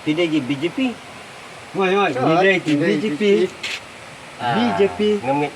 Tidak di BJP. Ngồi ngồi, Trời đi ơi, đây thì đây BJP. BJP. BJP. Ngâm nghịch.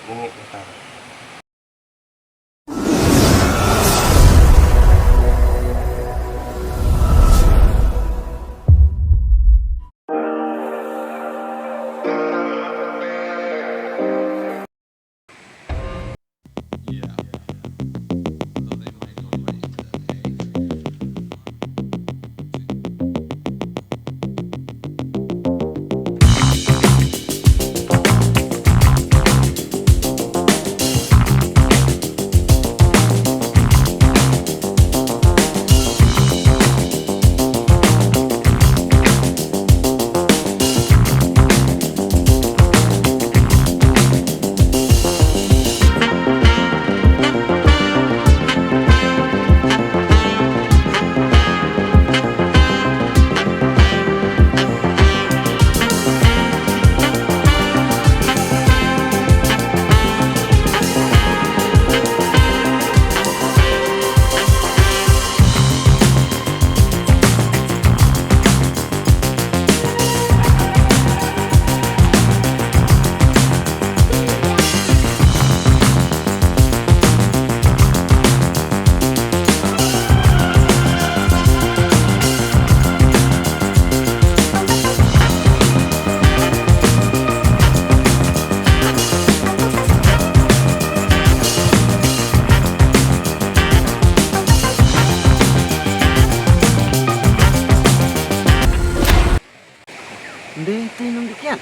Đi tin nông đi kiện.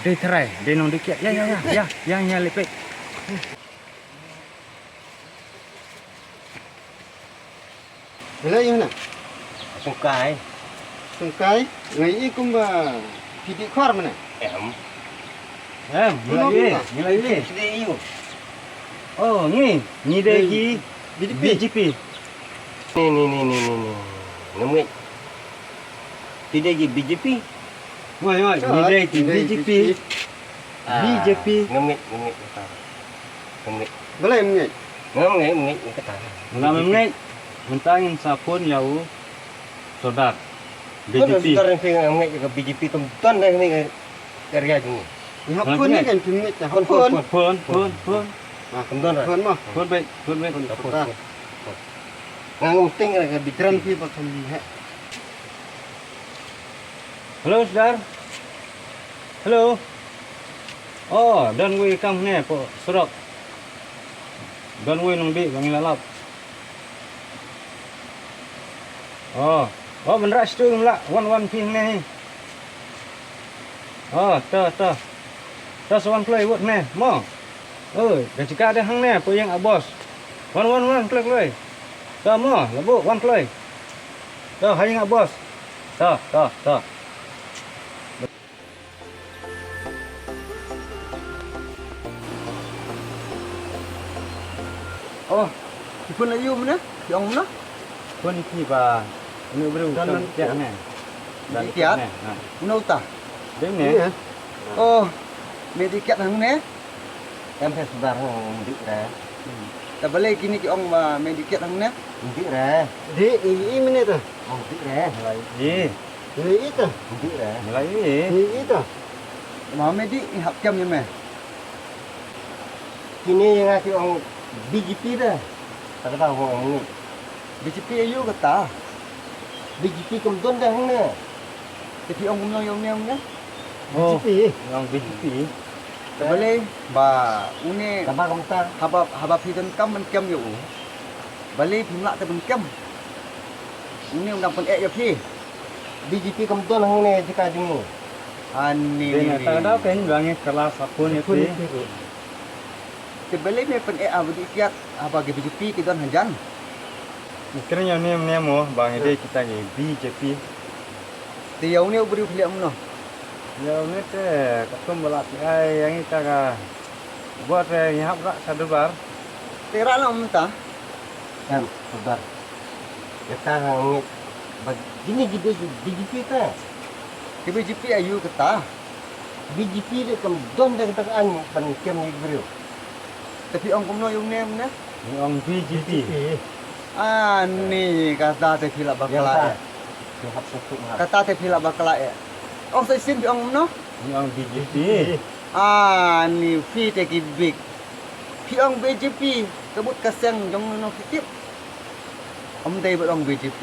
Đi thế này, đi nông đi kiện. Ya, lepek. Lấy như nào? Sungkai. Sungkai, ngày ini cũng pidi khor mana? Em. Mulai ni. Tidak iu. Oh, ni deh di BJP. Ni. Ngâm nghịch. Tidak di BJP. Ngồi ngồi, Trời đi ơi, đây thì đây BJP. BJP. Ngâm nghịch. Ngâm nghịch. Boleh mungkin. Ngâm nghịch kata. Malam ni, mentangin sapun yau sodat Betul BJP. sekarang saya ngâm nghịch ke BJP tuan dah ni kerja tu. Ni hapun ni kan pimit dah. Hapun. Phun. Tuan dah. Hapun mah. Phun baik. Ngâm ting ke BJP. Keren pi pakai ni. Hello, Sudar. Hello. Oh, dan we kam ni po surok. Dan we nong bi bang lalap. Oh, beneran situ mula wan ping ni. Oh, ta. Ta sewan play wot ni, mo. Dah cakap ada hang ni po yang bos. Wan play. Ta mo, labu wan play. Ta hai ngak bos. Ta. Oh, pun ayu mana? Yang mana? Pun ni ba. Ini baru Dan tiak ni. Di tiak? Ha. Mana utah? Dia ni. Oh, mediket hang ni. Em phải sudah ndik dah. Tak boleh kini ki ong mediket hang ni. Ndik dah. Di ini mana tu? Ndik dah. Ye, Di itu. Ndik dah. mulai ni. Di itu. Mau medik ni hak jam ni meh. Kini yang aku orang BJP dah. Tak tahu orang ni. BJP ayu kata. BJP kemudian dah ni. Tapi ong kumno yang ni. Oh, BJP. yang BJP. Tak boleh ba uni Tambah kamu habab hidan kam man kam yo. Balik pimla te ben kam. Uni undang pen ek yo pi. BJP kemudian hang ni jika jemu. Ani Dia nak tahu dah kan bang kelas apa ni tu. Sebalik me pen ek abdi kiat apa ke BJP ki don hanjan. Kiranya ni mo bang dia kita ni BJP. Ti yo ni ubri philem no. Ya ni te katum balak ai yang kita ka buat yang hap sadubar. Tera lah minta. Kan, saudara. Kita hang ni begini gitu BJP ta. Ke BJP ayu kata. BJP dia kemudian dah kita kan kem ni beliau. Tapi ong kumno yung nem na. Yang BJP. Ani kata te phila bakala. Tuhat sukuk mahal. Kata te pila bakala e. Ong sai sin pi ong no? Ini orang BJP. Ni fi te ki big. Pi ong BJP kebut kaseng jong no kitip. Om dei bot ong BJP.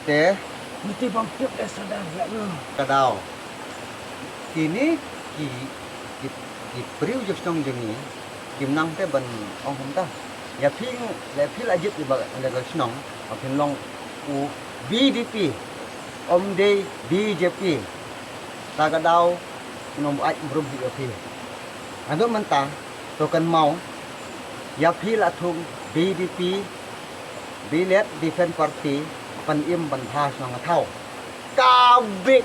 Te Mesti bang tiap dah sadar tak lo. kadao. Kini ki priu je stong jengi. Kim nang te ban ong hom ta. Ya phi le phi la jit di ba le ga snong. Phin long u BDP. Om dei BJP. Ta kadao nom ai brum di phi. Ando manta to kan mau. Ya phi la thum BDP. Bilet Defense Party ปันอิ่มบรรพาชนองเท่าก้าวบิก